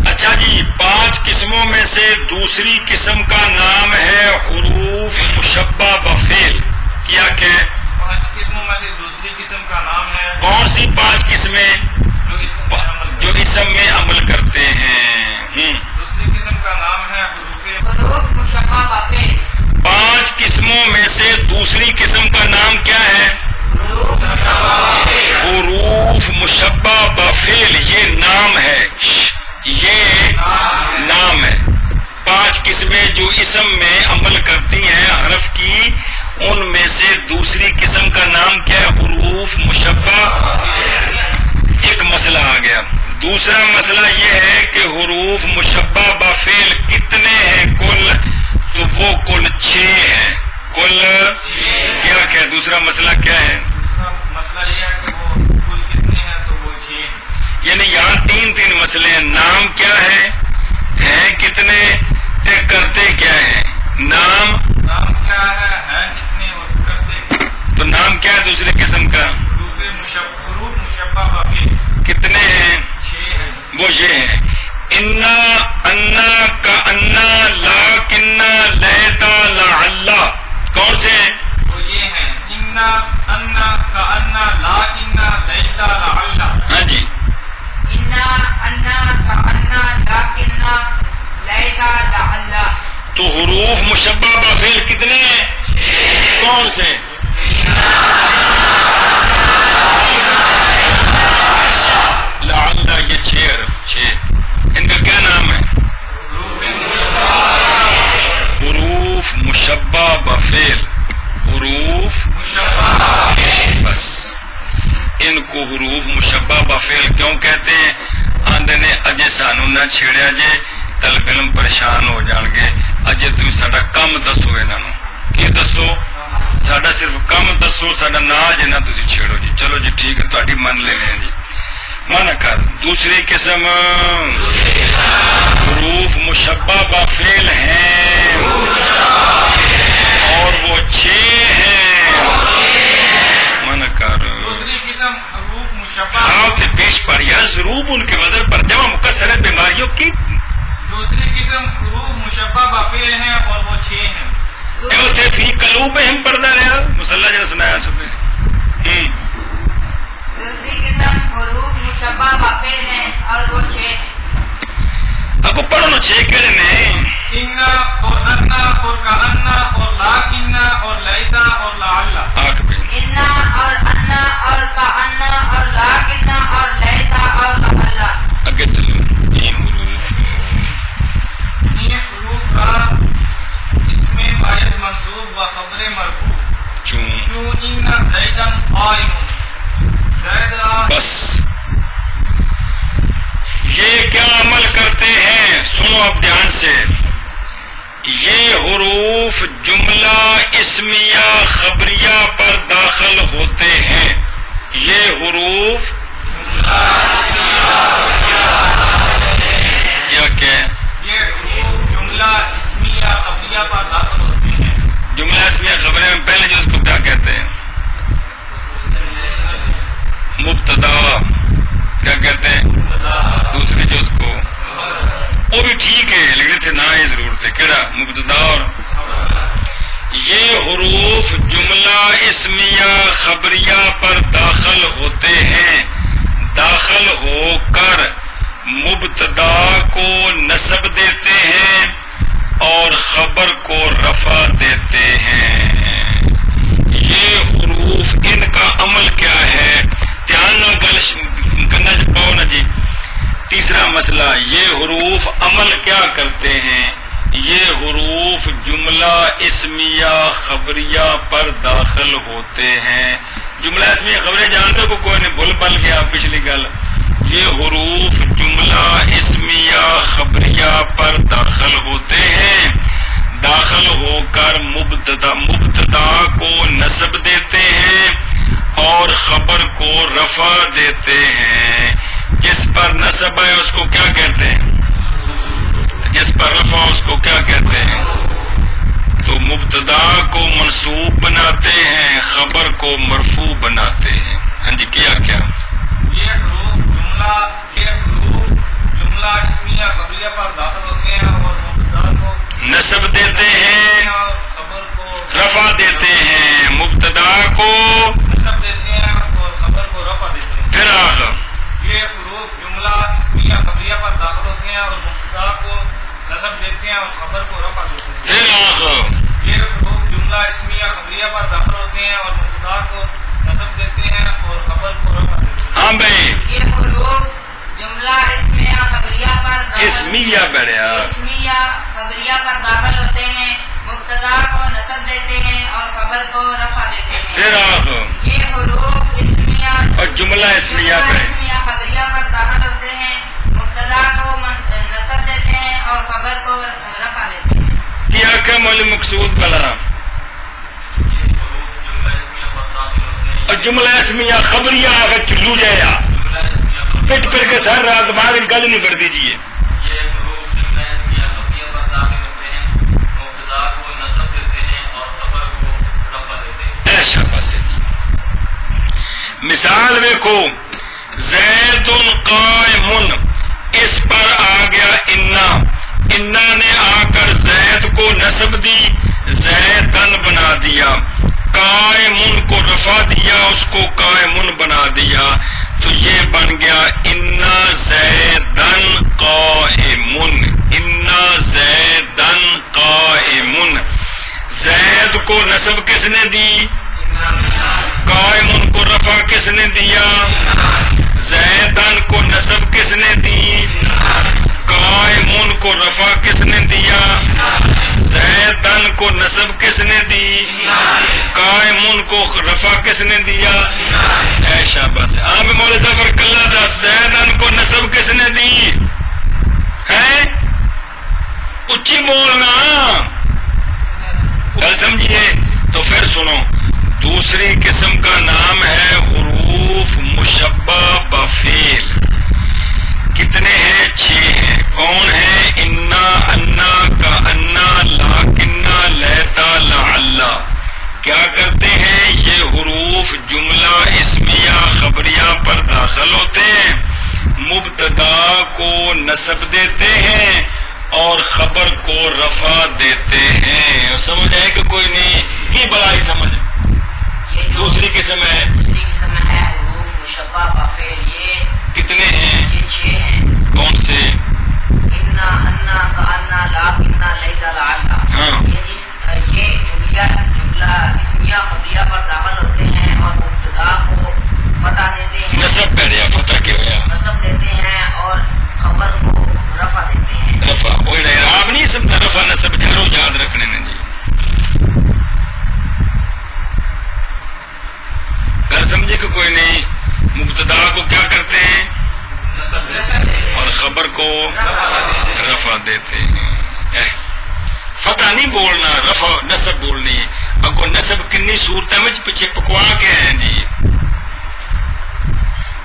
اچھا جی، 5 قسموں میں سے دوسری قسم کا نام ہے حروف مشبہ بفعل. کیا کہ 5 قسموں میں سے دوسری قسم کا نام ہے کون سی 5 قسمیں جو اس پر عمل جو اسم میں عمل کرتے ہیں؟ دوسری قسم کا نام ہے حروف مشبہ بفعل. 5 قسموں میں سے دوسری قسم کا نام کیا ہے؟ حروف مشبہ بفعل. حروف مشبہ بفعل، یہ نام ہے، یہ نام ہے. 5 قسمیں جو اسم میں عمل کرتی ہیں حرف کی، ان میں سے دوسری قسم کا نام کیا ہے؟ حروف مشبہ. ایک مسئلہ آ گیا. دوسرا مسئلہ یہ ہے کہ حروف مشبہ بفعل کتنے ہیں کل؟ تو وہ کل 6 ہیں. کل کیا کہ دوسرا مسئلہ کیا ہے؟ دوسرا مسئلہ یہ ہے کہ وہ کل کتنے ہیں، تو وہ 6 ہیں. یعنی یہاں 3 مسئلے ہیں. نام کیا ہے کتنے، تے کرتے کیا ہے؟ نام کیا ہے کتنے اور کرتے تو نام کیا ہے دوسری قسم کا؟ حروف مشبہ بفعل کتنے ہیں؟ 6 ہیں. وہ یہ ہیں انا انا کا انا لاکنا لیتا لعل. کون سے ہیں؟ وہ یہ ہیں انا انا کانا لاکن لیتا لعل. ہاں جی، إنا أنا كأنا لكننا ليت لعل. تو حروف مشبہ بفعل کتنے ہیں؟ کون سے؟ لعل، یہ 6 حرف 6. ان کا کیا نام ہے؟ حروف مشبہ بفعل. حروف بس ان کو حروف مشبہ بفعل کیوں کہتے ہیں؟ آندے نے اجے سانو نہ چھیڑیا جے، طالب علم پریشان ہو جان گے. اجے تھی ساڈا کم دسو، انہاں نوں کی دسو؟ ساڈا صرف کم دسو، ساڈا نا جے نہ تسی چھیڑو جی. چلو جی ٹھیک ہے، تہاڈی من لینے ہیں جی. من کر. دوسری قسم حروف مشبہ بفعل ہیں اور وہ 6 ہیں. من کر. دوسری قسم حروف مشبہ ہاں تے پیش پر یا ضروب ان کے وزن پر جمع مکسرت بیماریوں کی دوسری قسم حروف مشبہ بفعل ہیں اور وہ 6 ہیں. کیوں تھے فی قلوبہم پردہ رہا مسلح جنہیں سنایا سکتے. دوسری قسم حروف مشبہ بفعل ہیں اور وہ 6 ہیں. اب پڑھو نا 6 کہنے نے انا اور انا اور کانا اور لاکن اور لیتا اور لعل. آنکھ میں إنا اور أنا اور كأنا اور لكننا اور ليت اور لعل. اگے چلو. یہ حروف یہ حروف کا اسم فاعل منصوب و خبر مرفوع. چون کیوں ان زیدن قائم، زید بس یہ کیا عمل کرتے ہیں؟ سنو اب دھیان سے. یہ حروف جملہ اسمیہ خبریہ پر داخل ہوتے ہیں. یہ حروف یا کہ یہ حروف جملہ اسمیہ خبریہ پر داخل ہوتے ہیں. جملہ اسمیہ خبریں میں پہلے جو اس کو کیا کہتے ہیں؟ مبتدا. کیا کہتے ہیں؟ دوسری جو اس کو وہ بھی ٹھیک ہے لیکن اتنے نہ ہی ضرورت ہے. کیڑا؟ مبتدا. اور یہ حروف جملہ اسمیہ خبریہ پر داخل ہوتے ہیں. داخل ہو کر مبتدا کو نصب دیتے ہیں اور خبر کو رفع دیتے ہیں. یہ حروف ان کا عمل کیا ہے؟ دھیان نہ کرنا پاؤ نا جی. تیسرا مسئلہ، یہ حروف عمل کیا کرتے ہیں؟ یہ حروف جملہ اسمیہ خبریہ پر داخل ہوتے ہیں. جملہ اسمیہ خبریہ جانتے کو کوئی نہیں، بھول بل گیا پچھلی گل. یہ حروف جملہ اسمیہ خبریہ پر داخل ہوتے ہیں، داخل ہو کر مبتدا کو نصب دیتے ہیں اور خبر کو رفع دیتے ہیں. جس پر نصب ہے اس کو کیا کہتے ہیں؟ جس پر رفع اس کو کیا کہتے ہیں؟ تو مبتدا کو منصوب بناتے ہیں، خبر کو مرفوع بناتے ہیں. ہاں جی، کیا کیا؟ یہ حروف جملہ اسمیہ خبریہ پر داخل ہوتے ہیں اور مبتدا کو نصب دیتے ہیں، اور خبر کو رفع دیتے ہیں. مبتدا کو نصب دیتے ہیں اور خبر کو رفع دیتے ہیں. پھر آخر یہ حروف جملہ اسمیہ خبریہ پر داخل ہوتے ہیں اور مبتدا کو نصب دیتے ہیں اور خبر کو رفع دیتے ہیں. پھر آخر یہ حروف جملہ اسمیہ خبریہ پر داخل ہوتے ہیں اور مبتدا کو نصب دیتے ہیں اور خبر کو رفع دیتے ہیں. ہاں بھائی، یہ حروف جملہ اسمیہ خبریہ پر اسمیہ بڑھیا اسمیہ خبریہ پر داخل ہوتے ہیں، مبتدا کو نصب دیتے ہیں اور خبر کو رفع دیتے ہیں. پھر آخر یہ حروف اسمیہ اور جملہ اسمیہ پہ اسمیہ خبریہ پر داخل ہوتے ہیں، مبتدا کو نصب دیتے ہیں اور خبر کو رفع دیتے ہیں. کیا کہ مول مقصود بلا اور جملہ اسمیہ خبریہ آگے چلو جایا پٹ پٹ کے سر رات بعد گل نہیں کر دیجیے. یہ حروف جملہ اسمیہ خبریہ پر داخل ہوتے ہیں، مبتدا کو نصب دیتے ہیں اور خبر کو رفع دیتے ہیں. ایسا بس جی. مثال دیکھو، زید قائم، اس پر آ گیا انا نے آ کر زید کو نصب دی، زیدن بنا دیا. قائم کو رفع دیا، اس کو قائمن بنا دیا، تو یہ بن گیا انا زیدن قائمن. انا زیدن قائمن. زید کو نصب کس نے دی؟ قائمن کو رفع کس نے دیا؟ زیدن کو نصب کس نے دی؟ قائمن کو رفع کس نے دیا؟ زیدن کو نصب کس نے دی؟ قائمن کو رفع کس نے دیا؟ ایشا بس. عام مول ظفر کلہ دس زیدن کو نصب کس نے دی ہے؟ اچھی بولنا، گل سمجھیے. تو پھر سنو، دوسری قسم کا نام ہے حروف مشبہ بفعل. کتنے ہیں؟ 6 ہیں. کون ہے؟ انا، انا کا انا، لاکنہ، لیتا، لعلہ. کیا کرتے ہیں؟ یہ حروف جملہ اسمیہ خبریہ پر داخل ہوتے ہیں، مبتدا کو نصب دیتے ہیں اور خبر کو رفع دیتے ہیں. سمجھ آئے کہ کوئی نہیں؟ کی بڑائی سمجھ. دوسری قسم ہے حروف مشبہ بفعل. یہ کتنے ہیں؟ یہ 6 ہیں. کون سے؟ انا، انا کا انا، لاکنہ، لیتا، لعلہ. ہاں. یہ جملہ اسمیہ خبریہ پر داخل ہوتے ہیں اور مبتدا کو فتح دیتے ہیں، نصب پہ رہا فتح کیا ہوا؟ نصب دیتے ہیں اور خبر کو رفع دیتے ہیں. رفع وہی رہا. آپ نہیں سمجھا رفع نصب جارو یاد رکھنے نے جی. گھر سمجھے کہ کوئی نہیں؟ مبتدا کو کیا کرتے ہیں؟ اور خبر کو رفع دیتے ہیں. فتح نہیں بولنا، رفع نصب بولنی. اگو نصب کنی صورتیں میں پیچھے پکوا کے ہیں جی.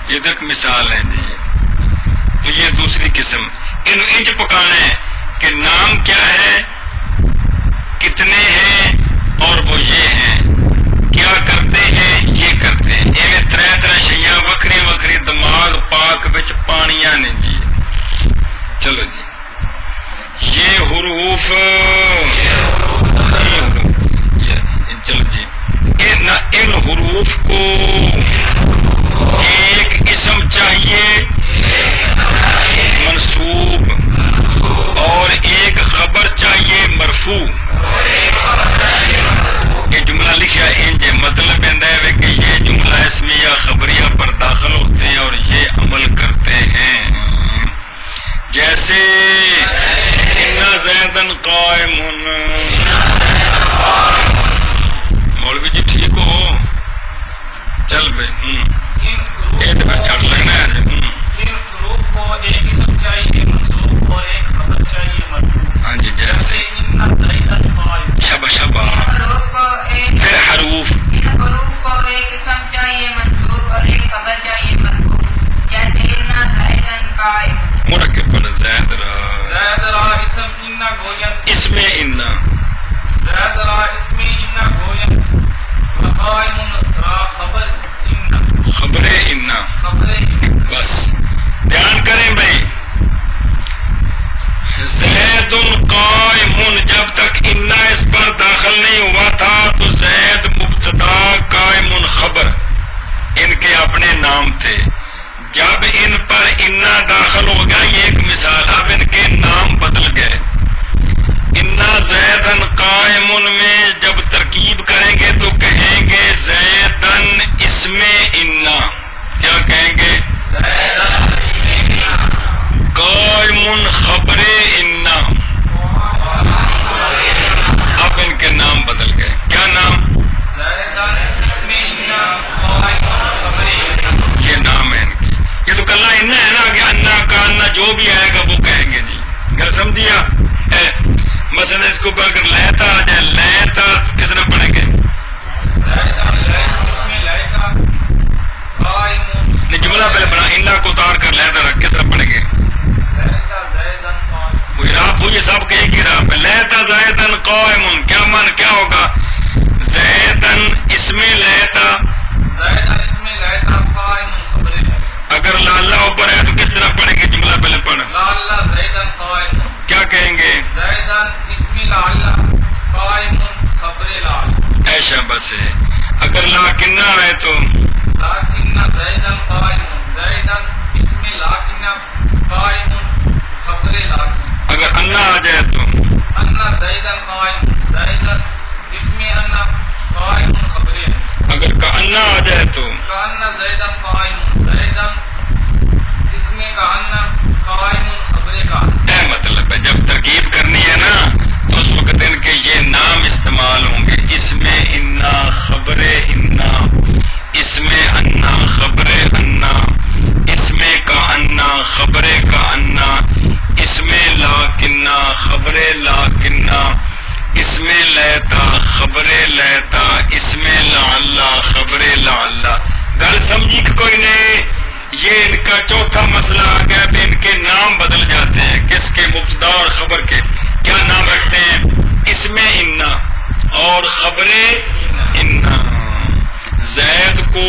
یہ تک مثال ہے جی. تو یہ دوسری قسم. ان انج پکانا ہے کہ نام کیا ہے، کتنے ہیں اور وہ یہ ہیں، کیا کرتے ہیں، یہ کرتے ہیں. ایویں ترے شیاں وکری وکری دماغ پاک بچ پانیاں نے جی. چلو جی، یہ حروف چلو جی، ان حروف کو ایک اسم چاہیے منصوب اور ایک خبر چاہیے مرفوع. یہ جملہ لکھا انج مطلب ہے کہ یہ جملہ اسمیہ خبریہ پر داخل ہوتے ہیں اور یہ عمل کرتے ہیں. جیسے ان زیدن قائم قائم مرکب پر زید را زید را اسم ان گوین اس میں انا زید را اسم ان گوین قائم را خبر ان خبر انا خبر بس دھیان کریں بھائی زید قائم جب تک انا اس پر داخل نہیں ہوا تھا تو زید مبتدا قائم خبر ان کے اپنے نام تھے. جب ان پر انا داخل ہو گیا یہ ایک مثال اب ان کے نام بدل گئے. انا زیدن قائم میں جب ترکیب کریں گے تو کہیں گے زیدن اسم انا کیا کہیں گے قائم خبر انا. اب ان کے نام بدل گئے. کیا نام یہ نام ہے ان کی. یہ تو کلّا انا ہے نا کہ انا کا انا جو بھی آئے گا وہ کہیں گے جی. گھر سمجھیا مثلا اس کو اگر لیتا آ جائے لیتا کس طرح پڑھیں گے نہیں جملہ پہلے بنا انا کو اتار کر لیتا رکھ کس طرح پڑھیں گے وہ اعراب ہو یہ سب کے ایک ہی اعراب ہے. لیتا زیدن قائم کیا من کیا ہوگا زیدن اسم لیتا اگر لاللہ اوپر ہے تو کس طرح پڑھیں گے جملہ پہلے پڑھ کیا کہیں گے ایشا بس ہے. اگر لاکنہ آئے تو اگر انا آ جائے تو اگر کا انا آ جائے تو اے مطلب ہے جب ترکیب کرنی ہے نا تو اس وقت ان کے یہ نام استعمال ہوں گے. اس میں انا خبر انا اس میں انا خبر انا اس میں کا انا خبر کا انا اس میں لاکنہ خبر لاکنہ اس میں لیتا خبر لیتا اس میں لعلہ خبر لعلہ. گل سمجھی کہ کوئی نہیں. یہ ان کا چوتھا مسئلہ آ گیا کہ ان کے نام بدل جاتے ہیں. کس کے مبتدا اور خبر کے کیا نام رکھتے ہیں اس میں انا اور خبر انا. زید کو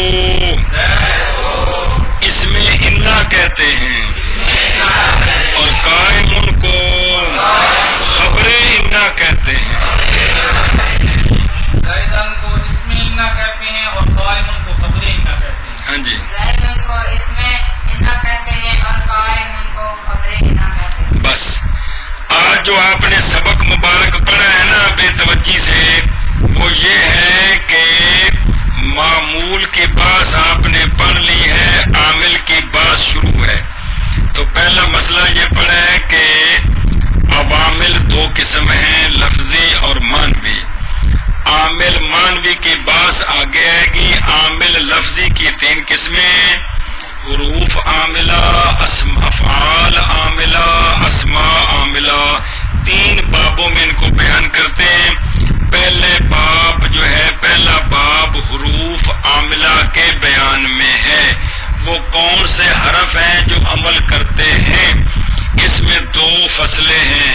اس میں انا کہتے ہیں اور قائم کو خبر انا کہتے ہیں. ہاں جی زیدن کو اس میں انا کہتے ہیں اور قائم کو خبر انا کہتے ہیں. بس آج جو آپ نے سبق مبارک پڑھا ہے نا بے توجہی سے وہ یہ ہے کہ معمول کی باس آپ نے پڑھ لی ہے عامل کی باس شروع ہے. تو پہلا مسئلہ یہ پڑھا ہے کہ عوامل دو قسم ہیں لفظی اور مانوی. عامل مانوی کی باس آگے آئے گی. عامل لفظی کی تین قسمیں حروف عاملہ افعال عاملہ اسماء عاملہ. تین بابوں میں ان کو بیان کرتے ہیں. پہلے باب جو ہے پہلا باب حروف عاملہ کے بیان میں ہے. وہ کون سے حرف ہیں جو عمل کرتے ہیں. اس میں دو فصلیں ہیں.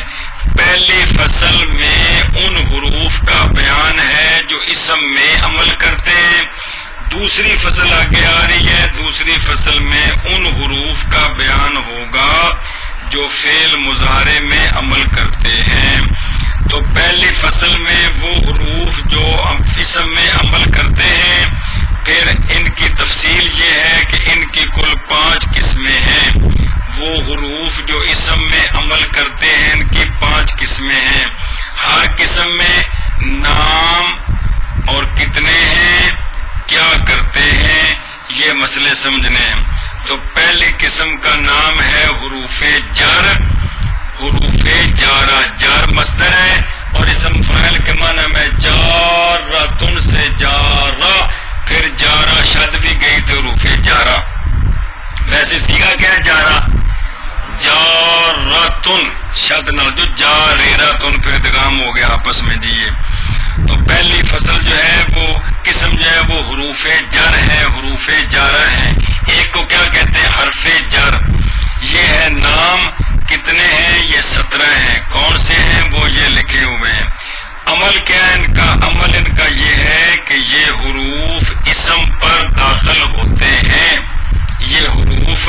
پہلی فصل میں ان حروف کا بیان ہے جو اسم میں عمل کرتے ہیں. دوسری فصل آگے آ رہی ہے. دوسری فصل میں ان حروف کا بیان ہوگا جو فعل مضارع میں عمل کرتے ہیں. تو پہلی فصل میں وہ حروف جو اسم میں عمل کرتے ہیں. پھر ان کی تفصیل یہ ہے کہ ان کی کل 5 قسمیں ہیں. وہ حروف جو اسم میں عمل کرتے ہیں ان کی 5 قسمیں ہیں. ہر قسم میں نام اور کتنے ہیں کیا کرتے ہیں یہ مسئلے سمجھنے ہیں. تو پہلی قسم کا نام ہے حروف جر. حروف جارہ جار مصدر ہے اور اسم فاعل کے معنی میں جارتن سے جارہ پھر جارہ شد بھی گئی تو حروف جارہ. ویسے سیگا کیا ہے جارہ جارتن شد نہ جو جاریرتن پھر ادغام ہو گیا آپس میں جی. تو پہلی فصل جو ہے وہ قسم جو ہے وہ حروف جر ہے حروف جارہ ہیں. ایک کو کیا کہتے ہیں حرف جر. یہ ہے عمل کیا ہے ان کا؟ عمل ان کا یہ ہے کہ یہ حروف اسم پر داخل ہوتے ہیں، یہ حروف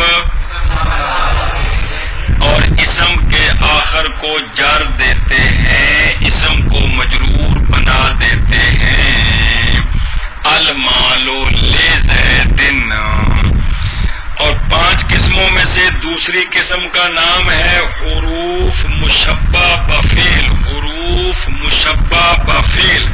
اور اسم کے آخر کو جر دیتے ہیں، اسم کو مجرور بنا دیتے ہیں۔ المال لزید، اور 5 قسموں میں سے دوسری قسم کا نام ہے حروف مشبہ بفعل، حروف مشبہ بفعل،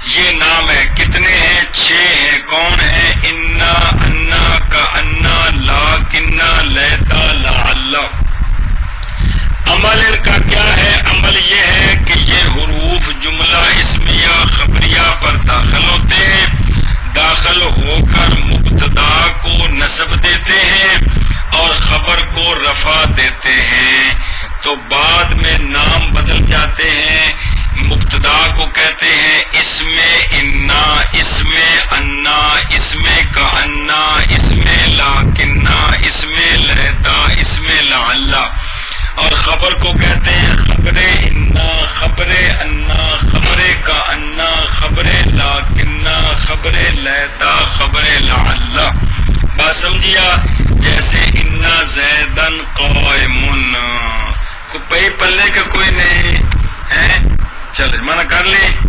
یہ نام ہے۔ کتنے ہیں؟ 6 ہیں۔ کون ہیں؟ انا، انا کا انا، لاکنہ، لیتا، لعل۔ عمل ان کا کیا ہے؟ عمل یہ ہے کہ یہ حروف جملہ اسمیہ خبریہ پر داخل ہوتے ہیں، داخل ہو کر مبتدا کو نصب دیتے ہیں اور خبر کو رفع دیتے ہیں، تو بعد میں نام بدل جاتے ہیں۔ مبتدا کو کہتے ہیں اسم انا، اسم انا، اسم کانا، اسم لاکنہ، اسم لیتا، اسم لعل، اور خبر کو کہتے ہیں خبر انا، خبر انا، خبر کانا، خبر لاکنہ، خبر لیتا، خبر لعل۔ بات سمجھیا؟ جیسے انا زیدن قائمن، کو پہی پلے کا کوئی نہیں ہے، چل منع کر لی۔